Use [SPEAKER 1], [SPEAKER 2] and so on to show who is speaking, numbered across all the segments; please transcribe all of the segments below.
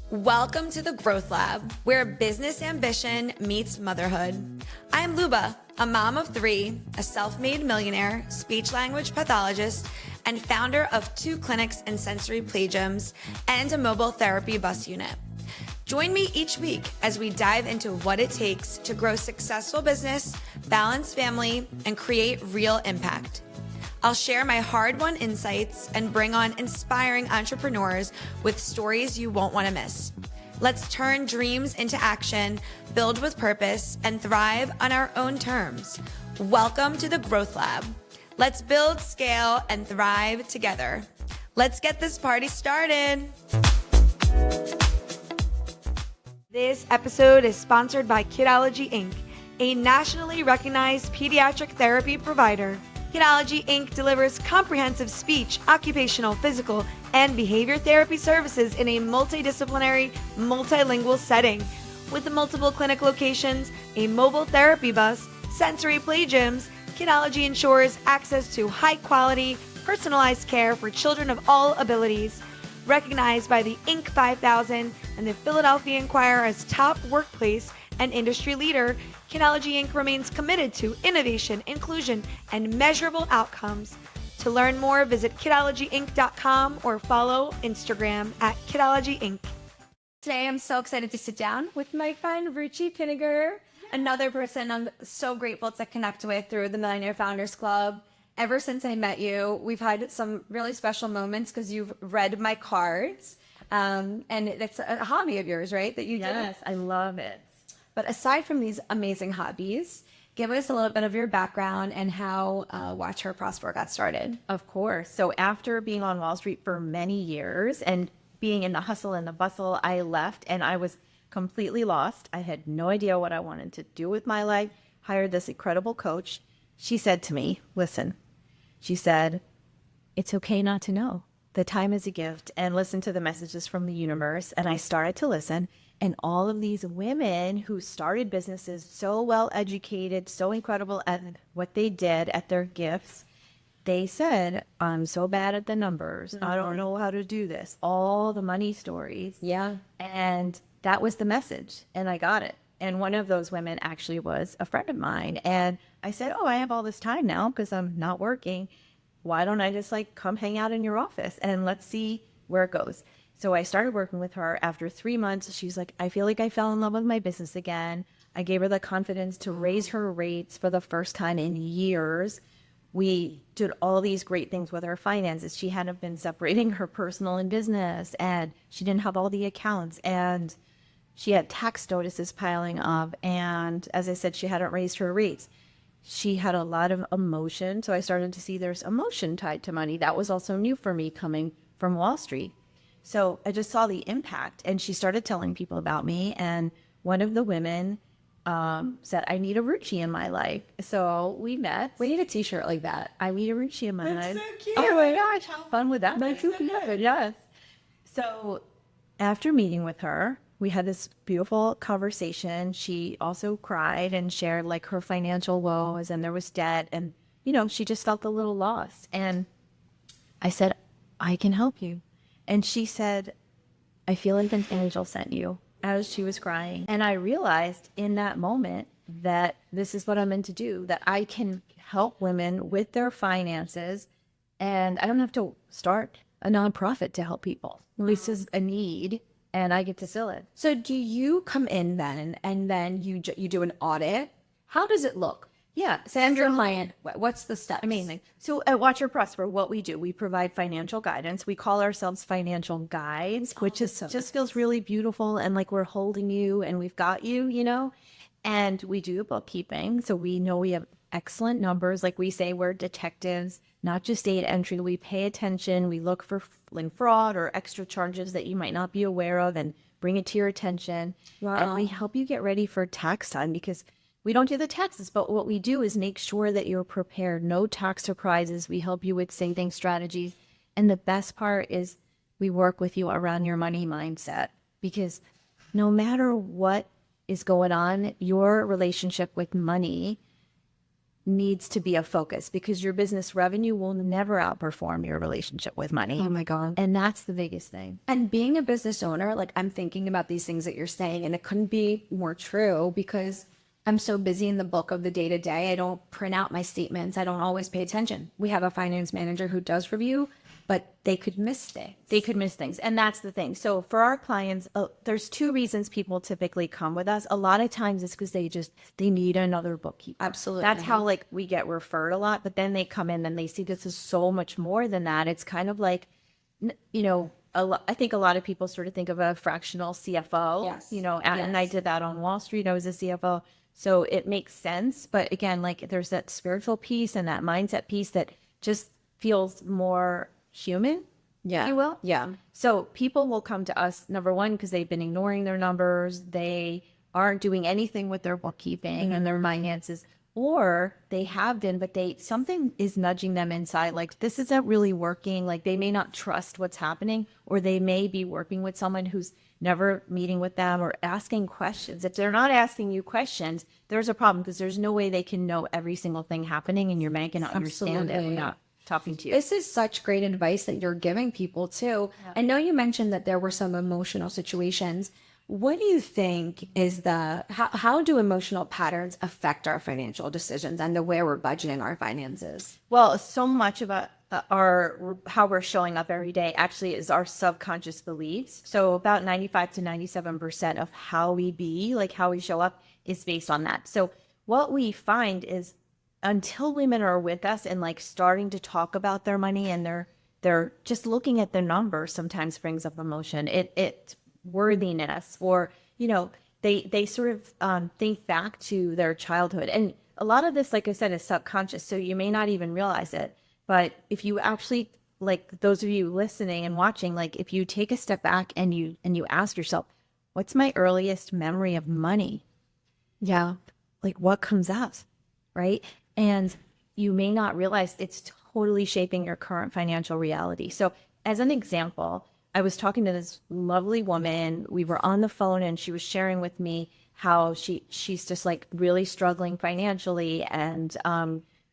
[SPEAKER 1] Welcome to the Growth Lab, where business ambition meets motherhood. I am Luba, a mom of three, a self-made millionaire, speech-language pathologist, and founder of 2 clinics in sensory play gyms and a mobile therapy bus unit. Join me each week as we dive into what it takes to grow successful business, balance family, and create real impact. I'll share my hard-won insights and bring on inspiring entrepreneurs with stories you won't want to miss. Let's turn dreams into action, build with purpose, and thrive on our own terms. Welcome to the Growth Lab. Let's build, scale, and thrive together. Let's get this party started. This episode is sponsored by Kidology Inc., a nationally recognized pediatric therapy provider. Kidology Inc. delivers comprehensive speech, occupational, physical, and behavior therapy services in a multidisciplinary, multilingual setting. With multiple clinic locations, a mobile therapy bus, sensory play gyms, Kidology ensures access to high-quality, personalized care for children of all abilities. Recognized by the Inc. 5000 and the Philadelphia Inquirer as top workplace and industry leader, Kidology Inc. remains committed to innovation, inclusion, and measurable outcomes. To learn more, visit kidologyinc.com or follow Instagram at Kidology Inc.
[SPEAKER 2] Today, I'm so excited to sit down with my friend Ruchi Pinniger, another person I'm so grateful to connect with through the Millionaire Founders Club. Ever since I met you, we've had some really special moments because you've read my cards. And it's a hobby of yours, right? That you do?
[SPEAKER 3] Yes, I love it.
[SPEAKER 2] But aside from these amazing hobbies, give us a little bit of your background and how Watch Her Prosper got started.
[SPEAKER 3] Of course. So after being on Wall Street for many years and being in the hustle and the bustle, I left and I was completely lost. I had no idea what I wanted to do with my life. Hired this incredible coach. She said to me, listen, she said, it's okay not to know. The time is a gift, and listen to the messages from the universe. And I started to listen. And all of these women who started businesses so well educated, so incredible at what they did, at their gifts, they said, I'm so bad at the numbers. I don't know how to do this. All the money stories.
[SPEAKER 2] Yeah.
[SPEAKER 3] And that was the message. And I got it. And one of those women actually was a friend of mine. And I said, oh, I have all this time now because I'm not working. Why don't I just come hang out in your office and let's see where it goes. So I started working with her. After 3 months, she's like, I feel like I fell in love with my business again. I gave her the confidence to raise her rates for the first time in years. We did all these great things with her finances. She hadn't been separating her personal and business, and she didn't have all the accounts, and she had tax notices piling up. And as I said, she hadn't raised her rates. She had a lot of emotion. So I started to see there's emotion tied to money. That was also new for me coming from Wall Street. So I just saw the impact, and she started telling people about me. And one of the women said, I need a Ruchi in my life. So we met.
[SPEAKER 2] We need a t-shirt like that.
[SPEAKER 3] I need a Ruchi in my life.
[SPEAKER 2] That's so cute.
[SPEAKER 3] Oh my gosh, how fun would that be? That's so good, yes. So after meeting with her, we had this beautiful conversation. She also cried and shared her financial woes, and there was debt, and she just felt a little lost. And I said, I can help you. And she said, I feel like an angel sent you, as she was crying. And I realized in that moment that this is what I'm meant to do, that I can help women with their finances, and I don't have to start a nonprofit to help people. This is a need, and I get to fill it.
[SPEAKER 2] So do you come in then, and then you do an audit? How does it look?
[SPEAKER 3] Yeah.
[SPEAKER 2] Send your client. What's the steps?
[SPEAKER 3] Amazing. So at Watch Her Prosper, what we do, we provide financial guidance. We call ourselves financial guides, which just feels really beautiful and like we're holding you and we've got you, And we do bookkeeping. So we know we have excellent numbers. Like we say, we're detectives, not just data entry. We pay attention. We look for fraud or extra charges that you might not be aware of and bring it to your attention.
[SPEAKER 2] Wow.
[SPEAKER 3] And we help you get ready for tax time because we don't do the taxes, but what we do is make sure that you're prepared. No tax surprises. We help you with saving strategies. And the best part is we work with you around your money mindset because no matter what is going on, your relationship with money needs to be a focus, because your business revenue will never outperform your relationship with money.
[SPEAKER 2] Oh my God.
[SPEAKER 3] And that's the biggest thing.
[SPEAKER 2] And being a business owner, like I'm thinking about these things that you're saying, and it couldn't be more true because I'm so busy in the bulk of the day to day. I don't print out my statements. I don't always pay attention. We have a finance manager who does review, but they could miss things.
[SPEAKER 3] They could miss things. And that's the thing. So for our clients, there's two reasons people typically come with us. A lot of times it's because they need another bookkeeper.
[SPEAKER 2] Absolutely.
[SPEAKER 3] That's how like we get referred a lot. But then they come in and they see this is so much more than that. It's kind of like, you know, I think a lot of people sort of think of a fractional CFO.
[SPEAKER 2] Yes.
[SPEAKER 3] You know, and I did that on Wall Street. I was a CFO. So it makes sense. But again, like there's that spiritual piece and that mindset piece that just feels more human,
[SPEAKER 2] Yeah.
[SPEAKER 3] you will.
[SPEAKER 2] Yeah.
[SPEAKER 3] So people will come to us, number one, because they've been ignoring their numbers. They aren't doing anything with their bookkeeping and their finances, or they have been, but something is nudging them inside. Like this isn't really working. Like they may not trust what's happening, or they may be working with someone who's never meeting with them or asking questions. If they're not asking you questions, there's a problem, because there's no way they can know every single thing happening in your bank and understand it
[SPEAKER 2] Absolutely.
[SPEAKER 3] without talking to you.
[SPEAKER 2] This is such great advice that you're giving people too. I know you mentioned that there were some emotional situations. What do you think is how do emotional patterns affect our financial decisions and the way we're budgeting our finances?
[SPEAKER 3] Well, so much about how we're showing up every day actually is our subconscious beliefs. So about 95 to 97% of how we show up is based on that. So what we find is, until women are with us and like starting to talk about their money, and they're just looking at the numbers sometimes brings up emotion. It worthiness, or you know, they sort of think back to their childhood, and a lot of this, like I said, is subconscious, so you may not even realize it. But if you actually, like those of you listening and watching, like if you take a step back and you ask yourself, what's my earliest memory of money?
[SPEAKER 2] Yeah.
[SPEAKER 3] Like what comes up, right? And you may not realize it's totally shaping your current financial reality. So as an example, I was talking to this lovely woman. We were on the phone and she was sharing with me how she's just like really struggling financially. And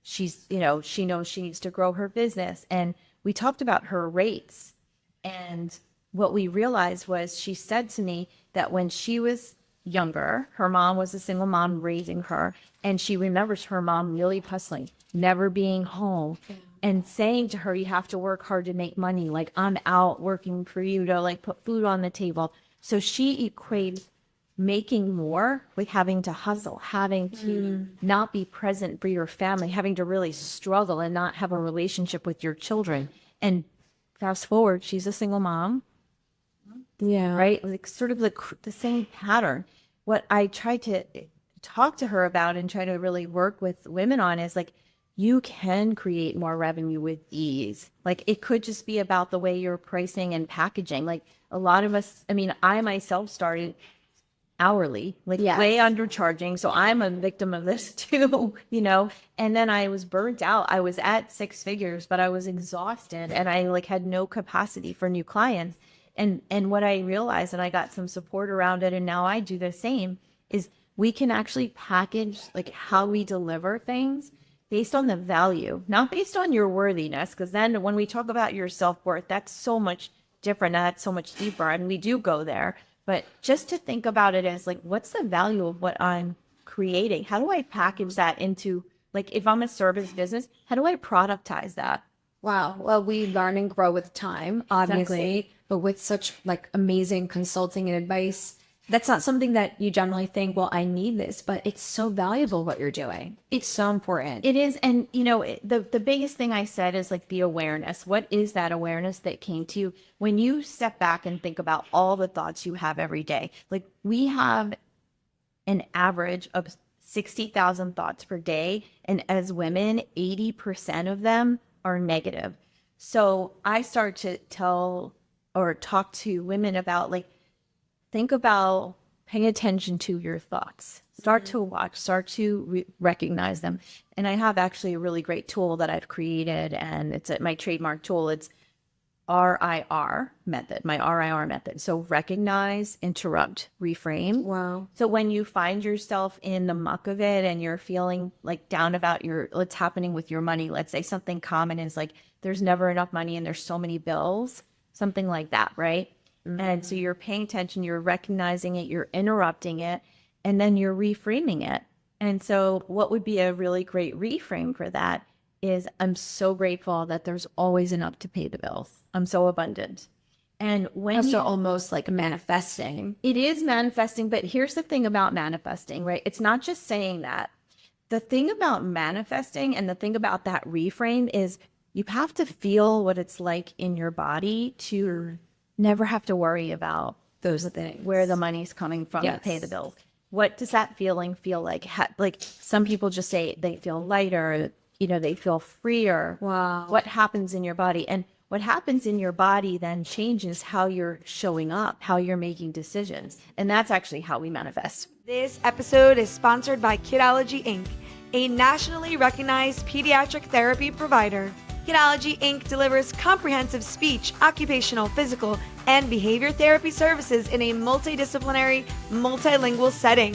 [SPEAKER 3] she's, you know, she knows she needs to grow her business. And we talked about her rates. And what we realized was, she said to me that when she was younger, her mom was a single mom raising her, and she remembers her mom really hustling, never being home, and saying to her, you have to work hard to make money. Like, I'm out working for you to like put food on the table. So she equates making more with having to hustle, having to not be present for your family, having to really struggle and not have a relationship with your children. And fast forward, she's a single mom.
[SPEAKER 2] Yeah.
[SPEAKER 3] Right? Like sort of the same pattern. What I try to talk to her about and try to really work with women on is like, you can create more revenue with ease. Like it could just be about the way you're pricing and packaging. Like a lot of us, I mean, I myself started hourly, like way undercharging. So I'm a victim of this too, you know, and then I was burnt out. I was at 6 figures, but I was exhausted and I like had no capacity for new clients. And what I realized, and I got some support around it, and now I do the same, is we can actually package like how we deliver things based on the value, not based on your worthiness. Because then when we talk about your self-worth, that's so much different. That's so much deeper. And we do go there. But just to think about it as like, what's the value of what I'm creating? How do I package that into, like, if I'm a service business, how do I productize that?
[SPEAKER 2] Wow. Well, we learn and grow with time, obviously, but with such like amazing consulting and advice, that's not something that you generally think, well, I need this, but it's so valuable what you're doing. It's so important.
[SPEAKER 3] It is. And, you know, the biggest thing I said is like the awareness. What is that awareness that came to you when you step back and think about all the thoughts you have every day? Like we have an average of 60,000 thoughts per day. And as women, 80% of them are negative. So I start to tell or talk to women about like, think about paying attention to your thoughts. Start to watch, start to recognize them. And I have actually a really great tool that I've created, and it's my trademark tool. It's RIR method, my RIR method. So recognize, interrupt, reframe.
[SPEAKER 2] Wow.
[SPEAKER 3] So when you find yourself in the muck of it and you're feeling like down about what's happening with your money, let's say something common is like, there's never enough money and there's so many bills, something like that, right? And so you're paying attention, you're recognizing it, you're interrupting it, and then you're reframing it. And so what would be a really great reframe for that is I'm so grateful that there's always enough to pay the bills. I'm so abundant. And when
[SPEAKER 2] So almost like manifesting.
[SPEAKER 3] it is manifesting, but here's the thing about manifesting, right? It's not just saying that. The thing about manifesting and the thing about that reframe is you have to feel what it's like in your body to never have to worry about
[SPEAKER 2] Those things.
[SPEAKER 3] where the money's coming from to pay the bills. What does that feeling feel like? Like some people just say they feel lighter, they feel freer.
[SPEAKER 2] Wow.
[SPEAKER 3] What happens in your body? And what happens in your body then changes how you're showing up, how you're making decisions. And that's actually how we manifest.
[SPEAKER 1] This episode is sponsored by Kidology Inc., a nationally recognized pediatric therapy provider. Kidology Inc. delivers comprehensive speech, occupational, physical, and behavior therapy services in a multidisciplinary, multilingual setting.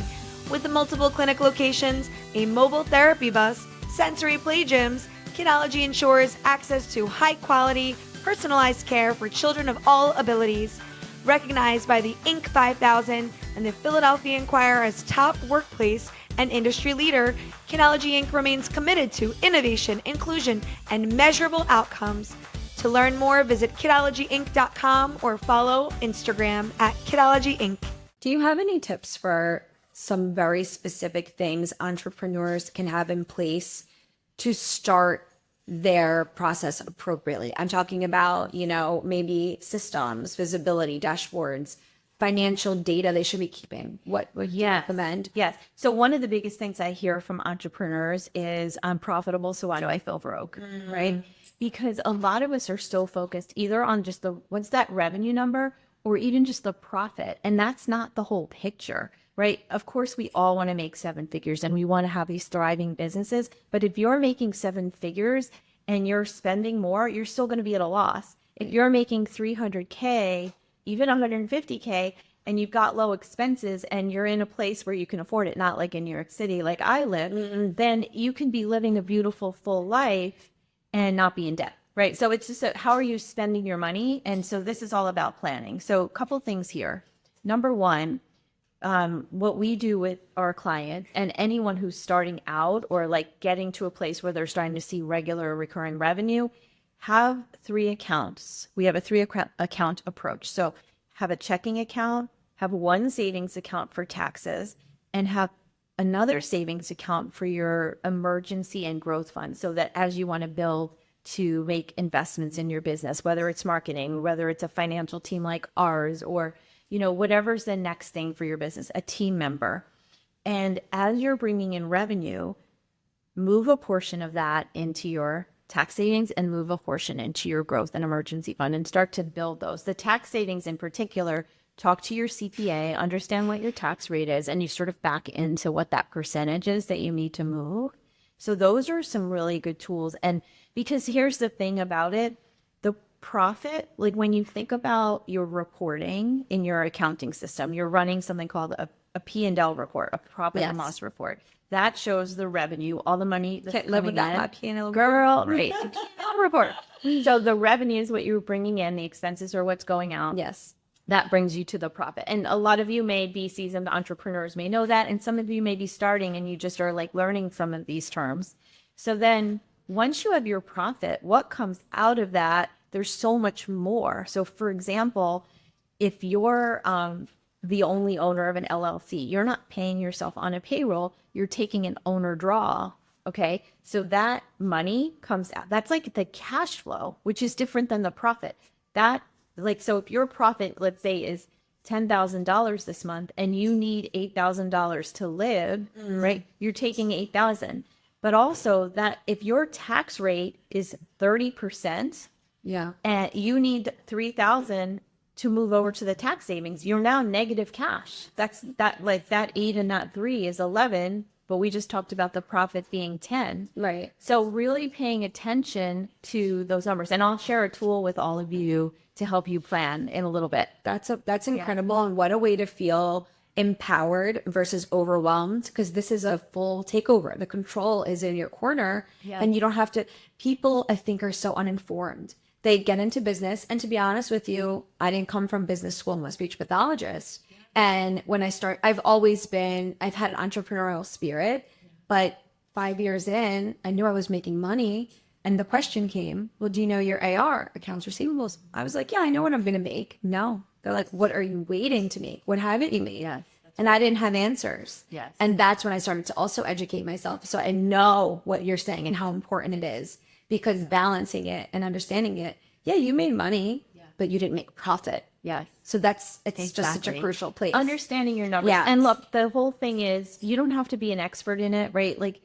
[SPEAKER 1] With multiple clinic locations, a mobile therapy bus, sensory play gyms, Kidology ensures access to high-quality, personalized care for children of all abilities. Recognized by the Inc. 5000 and the Philadelphia Inquirer as top workplace and industry leader, Kidology Inc. remains committed to innovation, inclusion, and measurable outcomes. To learn more, visit kidologyinc.com or follow Instagram at Kidology Inc.
[SPEAKER 2] Do you have any tips for some very specific things entrepreneurs can have in place to start their process appropriately? I'm talking about, maybe systems, visibility, dashboards, financial data they should be keeping. What would you recommend?
[SPEAKER 3] Yes. So one of the biggest things I hear from entrepreneurs is I'm profitable, so why do I feel broke? Right? Because a lot of us are still focused either on just what's that revenue number or even just the profit. And that's not the whole picture, right? Of course, we all want to make seven figures and we want to have these thriving businesses. But if you're making seven figures and you're spending more, you're still going to be at a loss. If you're making 300K, even 150K, and you've got low expenses and you're in a place where you can afford it, not like in New York City, like I live, then you can be living a beautiful, full life and not be in debt, right? So it's just how are you spending your money? And so this is all about planning. So a couple things here. Number one, what we do with our clients and anyone who's starting out or like getting to a place where they're starting to see regular recurring revenue, have 3 accounts. We have a 3 account approach. So have a checking account, have one savings account for taxes, and have another savings account for your emergency and growth fund, so that as you want to build to make investments in your business, whether it's marketing, whether it's a financial team like ours, or whatever's the next thing for your business, a team member. And as you're bringing in revenue, move a portion of that into your tax savings and move a portion into your growth and emergency fund and start to build those. The tax savings in particular, talk to your CPA, understand what your tax rate is, and you sort of back into what that percentage is that you need to move. So those are some really good tools. And because here's the thing about it, the profit, like when you think about your reporting in your accounting system, you're running something called a P&L report, a profit and loss report. That shows the revenue, all the money that's
[SPEAKER 2] Can't live with
[SPEAKER 3] coming
[SPEAKER 2] that
[SPEAKER 3] in.
[SPEAKER 2] P&L
[SPEAKER 3] Girl, right. P&L report. So the revenue is what you're bringing in, the expenses are what's going out.
[SPEAKER 2] Yes.
[SPEAKER 3] That brings you to the profit. And a lot of you may be seasoned entrepreneurs, may know that. And some of you may be starting and you just are like learning some of these terms. So then once you have your profit, what comes out of that, there's so much more. So for example, if you're the only owner of an LLC, you're not paying yourself on a payroll, you're taking an owner draw. Okay. So that money comes out. That's like the cash flow, which is different than the profit. So if your profit, let's say, is $10,000 this month and you need $8,000 to live, right? You're taking $8,000. But also that if your tax rate is 30%, and you need $3,000 to move over to the tax savings, you're now negative cash. That 8 and that 3 is 11. but we just talked about the profit being 10.
[SPEAKER 2] Right.
[SPEAKER 3] So really paying attention to those numbers. And I'll share a tool with all of you to help you plan in a little bit.
[SPEAKER 2] That's incredible. And what a way to feel empowered versus overwhelmed, because this is a full takeover. The control is in your corner and you don't have to. People, I think, are so uninformed. They get into business. And to be honest with you, I didn't come from business school. I'm a speech pathologist. And when I've had an entrepreneurial spirit, but 5 years in, I knew I was making money. And the question came, well, do you know your AR, accounts receivables? I was like, yeah, I know what I'm going to make. No. They're like, what are you waiting to make? What haven't you made?
[SPEAKER 3] Yes.
[SPEAKER 2] And I didn't have answers.
[SPEAKER 3] Yes.
[SPEAKER 2] And that's when I started to also educate myself. So I know what you're saying and how important it is, because balancing it and understanding it. Yeah, you made money, but you didn't make profit.
[SPEAKER 3] Yes.
[SPEAKER 2] So it's just such a crucial place.
[SPEAKER 3] Understanding your numbers.
[SPEAKER 2] Yeah.
[SPEAKER 3] And look, the whole thing is you don't have to be an expert in it, right? Like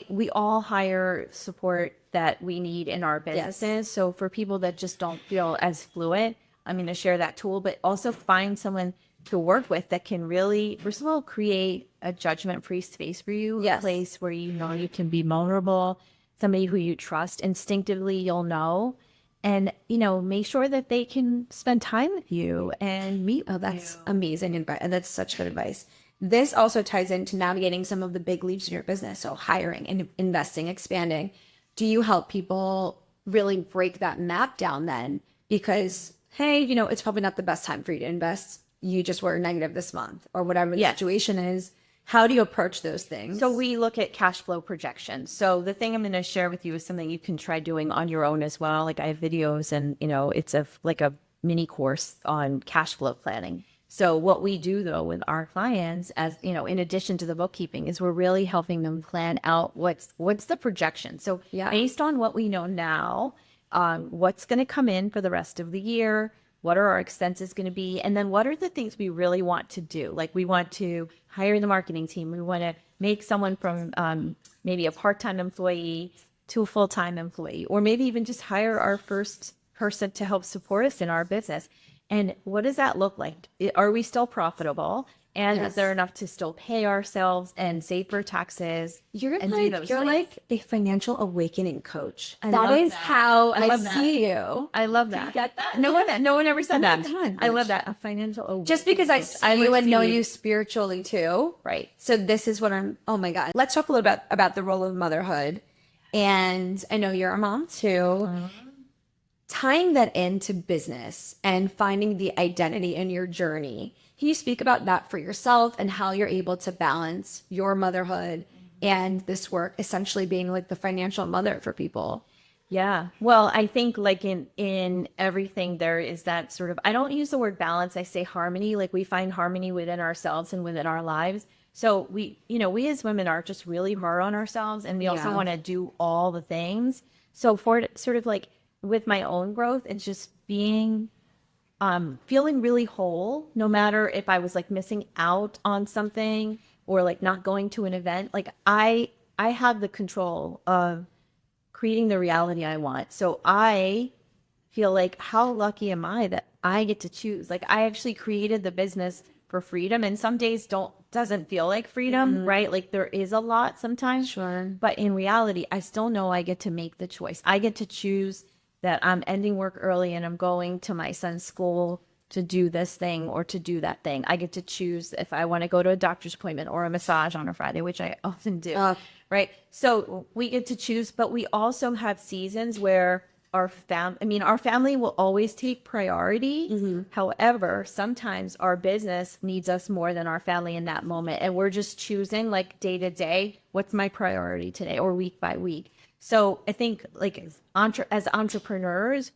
[SPEAKER 3] we all hire support that we need in our businesses.
[SPEAKER 2] Yes.
[SPEAKER 3] So for people that just don't feel as fluent, I'm going to share that tool, but also find someone to work with that can really, first of all, create a judgment-free space for you,
[SPEAKER 2] Yes.
[SPEAKER 3] a place where you know you can be vulnerable, somebody who you trust. Instinctively, you'll know. And, make sure that they can spend time with you and meet.
[SPEAKER 2] Oh, that's amazing advice. And that's such good advice. This also ties into navigating some of the big leaps in your business. So hiring and investing, expanding. Do you help people really break that map down then? Because, hey, it's probably not the best time for you to invest. You just were negative this month or whatever the situation is. How do you approach those things?
[SPEAKER 3] So we look at cash flow projections. So the thing I'm going to share with you is something you can try doing on your own as well. Like I have videos and, it's like a mini course on cash flow planning. So what we do though with our clients, as in addition to the bookkeeping, is we're really helping them plan out what's the projection. So based on what we know now, what's going to come in for the rest of the year, what are our expenses going to be, and then what are the things we really want to do? Like we want to hire the marketing team. We want to make someone from maybe a part-time employee to a full-time employee, or maybe even just hire our first person to help support us in our business. And what does that look like? Are we still profitable? And is there enough to still pay ourselves and save for taxes?
[SPEAKER 2] You're
[SPEAKER 3] like
[SPEAKER 2] a financial awakening coach.
[SPEAKER 3] That is
[SPEAKER 2] how I see you.
[SPEAKER 3] I love that.
[SPEAKER 2] You get that?
[SPEAKER 3] No one ever said that.
[SPEAKER 2] God.
[SPEAKER 3] I love that. A financial awakening.
[SPEAKER 2] Just because I see you and know you spiritually too.
[SPEAKER 3] Right.
[SPEAKER 2] So this is what oh my God. Let's talk a little bit about the role of motherhood. And I know you're a mom too. Tying that into business and finding the identity in your journey. Can you speak about that for yourself and how you're able to balance your motherhood and this work, essentially being like the financial mother for people?
[SPEAKER 3] Yeah. Well, I think like in everything there is that sort of, I don't use the word balance. I say harmony. Like we find harmony within ourselves and within our lives. So we as women are just really hard on ourselves, and we also want to do all the things. So for it, sort of like with my own growth, it's just being feeling really whole, no matter if I was like missing out on something or like not going to an event. Like I have the control of creating the reality I want. So I feel like, how lucky am I that I get to choose? Like I actually created the business for freedom, and some days doesn't feel like freedom, right? Like there is a lot sometimes.
[SPEAKER 2] Sure.
[SPEAKER 3] But in reality, I still know I get to make the choice. I get to choose that I'm ending work early and I'm going to my son's school to do this thing or to do that thing. I get to choose if I want to go to a doctor's appointment or a massage on a Friday, which I often do, right? So we get to choose, but we also have seasons where our family will always take priority. However, sometimes our business needs us more than our family in that moment. And we're just choosing like day to day, what's my priority today or week by week. So I think like as entrepreneurs,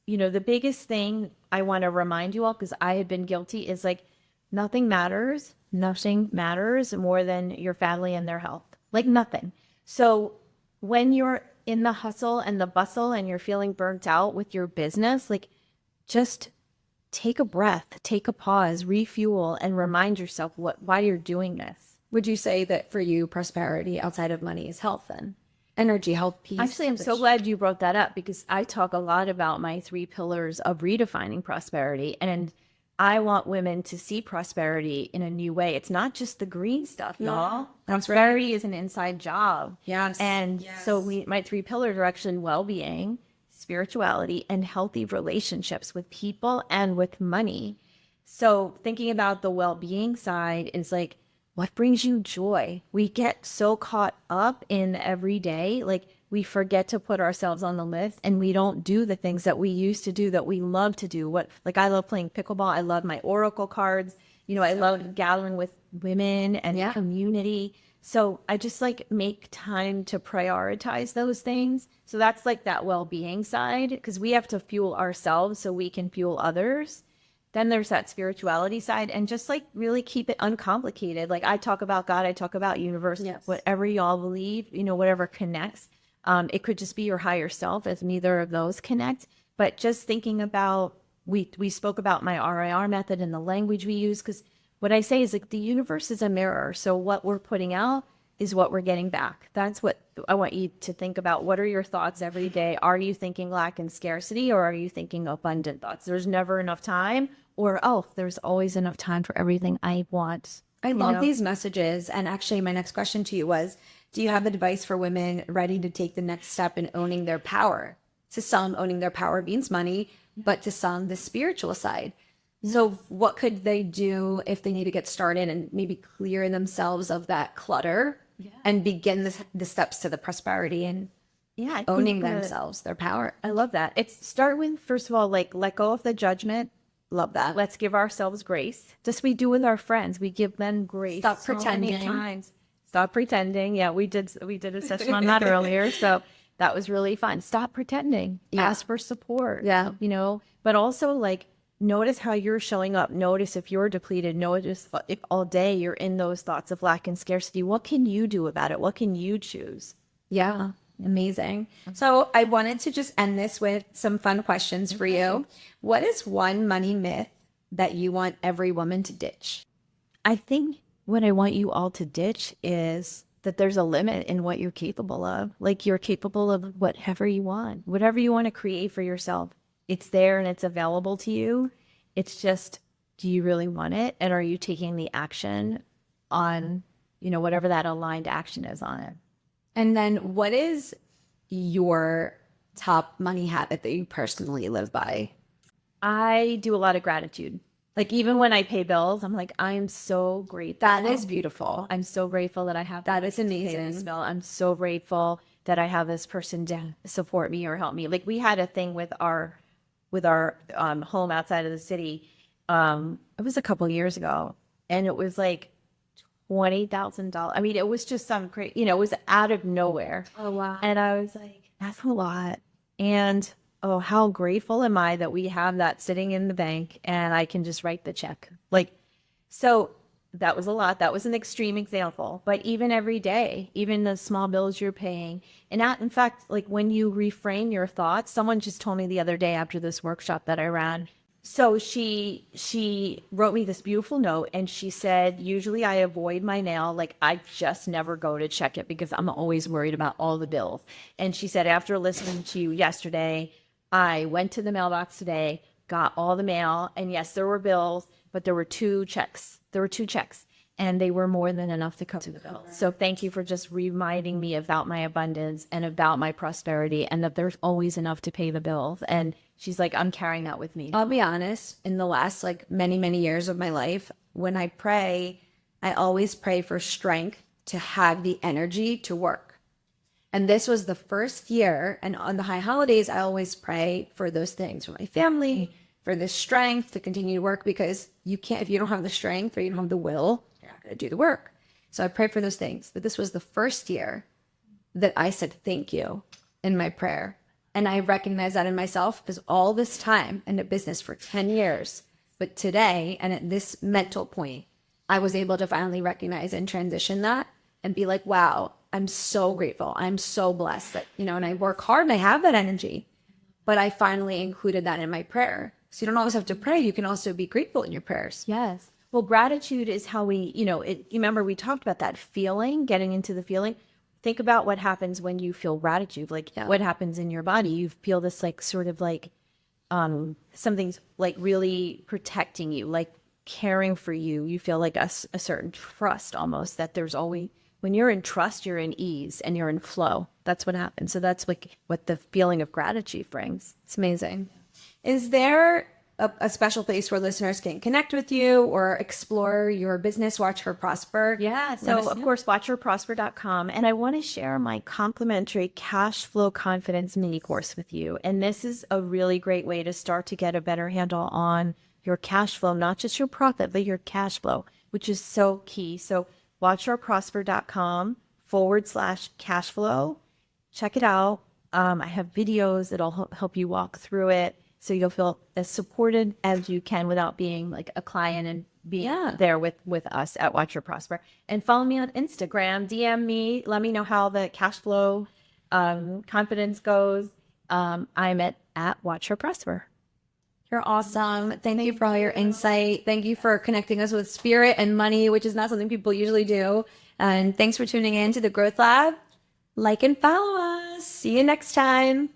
[SPEAKER 3] the biggest thing I want to remind you all, because I had been guilty, is like nothing matters more than your family and their health. Like nothing. So when you're in the hustle and the bustle and you're feeling burnt out with your business, like just take a breath, take a pause, refuel, and remind yourself why you're doing this.
[SPEAKER 2] Would you say that for you, prosperity outside of money is health then? Energy, health, peace.
[SPEAKER 3] Actually, I'm so glad you brought that up, because I talk a lot about my 3 pillars of redefining prosperity. And I want women to see prosperity in a new way. It's not just the green stuff, y'all. Prosperity is an inside job.
[SPEAKER 2] Yes.
[SPEAKER 3] And so my 3 pillars are actually well-being, spirituality, and healthy relationships with people and with money. So thinking about the well-being side is like, what brings you joy? We get so caught up in every day, like we forget to put ourselves on the list, and we don't do the things that we used to do that we love to do. Like I love playing pickleball. I love my Oracle cards. I love gathering with women and community. So I just like make time to prioritize those things. So that's like that well-being side, because we have to fuel ourselves so we can fuel others. Then there's that spirituality side, and just like really keep it uncomplicated. Like I talk about God, I talk about universe, whatever y'all believe, whatever connects. It could just be your higher self, as neither of those connect. But just thinking about, we spoke about my RIR method and the language we use, because what I say is like the universe is a mirror. So what we're putting out is what we're getting back. That's what I want you to think about. What are your thoughts every day? Are you thinking lack and scarcity, or are you thinking abundant thoughts? There's never enough time, or, oh, there's always enough time for everything I want.
[SPEAKER 2] I love these messages. And actually, my next question to you was, do you have advice for women ready to take the next step in owning their power? To some, owning their power means money, but to some, the spiritual side. So what could they do if they need to get started and maybe clear themselves of that clutter and begin the steps to the prosperity and owning themselves, their power?
[SPEAKER 3] I love that. It's start with, first of all, like let go of the judgment.
[SPEAKER 2] Love that.
[SPEAKER 3] Let's give ourselves grace. Just we do with our friends. We give them grace.
[SPEAKER 2] Stop pretending.
[SPEAKER 3] Many times. Stop pretending. Yeah, we did a session on that earlier. So that was really fun. Stop pretending. Ask for support.
[SPEAKER 2] Yeah.
[SPEAKER 3] But also like notice how you're showing up. Notice if you're depleted. Notice if all day you're in those thoughts of lack and scarcity. What can you do about it? What can you choose?
[SPEAKER 2] Yeah. Amazing. So I wanted to just end this with some fun questions for you. What is one money myth that you want every woman to ditch?
[SPEAKER 3] I think what I want you all to ditch is that there's a limit in what you're capable of. Like you're capable of whatever you want to create for yourself. It's there and it's available to you. It's just, do you really want it? And are you taking the action on, whatever that aligned action is on it?
[SPEAKER 2] And then what is your top money habit that you personally live by?
[SPEAKER 3] I do a lot of gratitude. Like even when I pay bills, I'm like, I am so grateful.
[SPEAKER 2] That is beautiful.
[SPEAKER 3] I'm so grateful that I have
[SPEAKER 2] that. Is
[SPEAKER 3] to pay
[SPEAKER 2] amazing.
[SPEAKER 3] this bill. I'm so grateful that I have this person to support me or help me. Like we had a thing with our home outside of the city. It was a couple years ago, and it was like $20,000. I mean, it was just some crazy, it was out of nowhere.
[SPEAKER 2] Oh, wow.
[SPEAKER 3] And I was like, that's a lot. And oh, how grateful am I that we have that sitting in the bank and I can just write the check. Like, so that was a lot. That was an extreme example. But even every day, even the small bills you're paying, and in fact, like when you reframe your thoughts, someone just told me the other day after this workshop that I ran. So she wrote me this beautiful note, and she said, usually I avoid my mail. Like I just never go to check it because I'm always worried about all the bills. And she said, after listening to you yesterday, I went to the mailbox today, got all the mail, and yes, there were bills, but there were 2 checks. And they were more than enough to cover the bills. So thank you for just reminding me about my abundance and about my prosperity, and that there's always enough to pay the bills. And she's like, I'm carrying that with me.
[SPEAKER 2] I'll be honest, in the last many, many years of my life, when I pray, I always pray for strength to have the energy to work. And this was the first year. And on the high holidays, I always pray for those things, for my family, for the strength to continue to work, because you can't, if you don't have the strength or you don't have the will, you're not going to do the work. So I pray for those things. But this was the first year that I said thank you in my prayer. And I recognize that in myself, because all this time in a business for 10 years, but today and at this mental point, I was able to finally recognize and transition that and be like, wow, I'm so grateful. I'm so blessed that, and I work hard and I have that energy, but I finally included that in my prayer. So you don't always have to pray. You can also be grateful in your prayers.
[SPEAKER 3] Yes. Well, gratitude is how we, you remember we talked about that feeling, getting into the feeling. Think about what happens when you feel gratitude. Like what happens in your body. You feel this sort of something's like really protecting you, like caring for you. You feel like a certain trust almost, that there's always, when you're in trust, you're in ease and you're in flow. That's what happens. So that's like what the feeling of gratitude brings.
[SPEAKER 2] It's amazing. Is there a special place where listeners can connect with you or explore your business, Watch Her Prosper?
[SPEAKER 3] Yeah. So of course, watchherprosper.com. And I want to share my complimentary cash flow confidence mini course with you. And this is a really great way to start to get a better handle on your cash flow, not just your profit, but your cash flow, which is so key. So watchherprosper.com/cash flow. Check it out. I have videos that'll help you walk through it, so you'll feel as supported as you can without being like a client and being there with us at Watch Her Prosper. And follow me on Instagram, DM me, let me know how the cash flow confidence goes. I'm at Watch Her Prosper.
[SPEAKER 2] You're awesome. Thank you for all your insight. Thank you for connecting us with spirit and money, which is not something people usually do. And thanks for tuning in to the Growth Lab. Like and follow us. See you next time.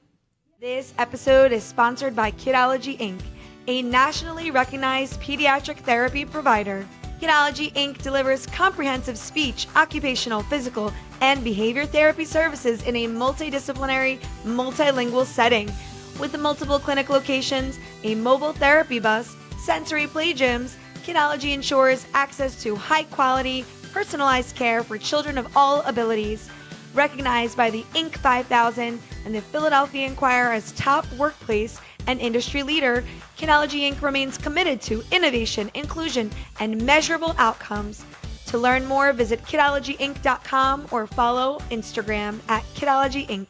[SPEAKER 1] This episode is sponsored by Kidology Inc., a nationally recognized pediatric therapy provider. Kidology Inc. delivers comprehensive speech, occupational, physical, and behavior therapy services in a multidisciplinary, multilingual setting. With multiple clinic locations, a mobile therapy bus, sensory play gyms, Kidology ensures access to high-quality, personalized care for children of all abilities. Recognized by the Inc. 5000 and the Philadelphia Inquirer as top workplace and industry leader, Kidology Inc. remains committed to innovation, inclusion, and measurable outcomes. To learn more, visit kidologyinc.com or follow Instagram at Kidology Inc.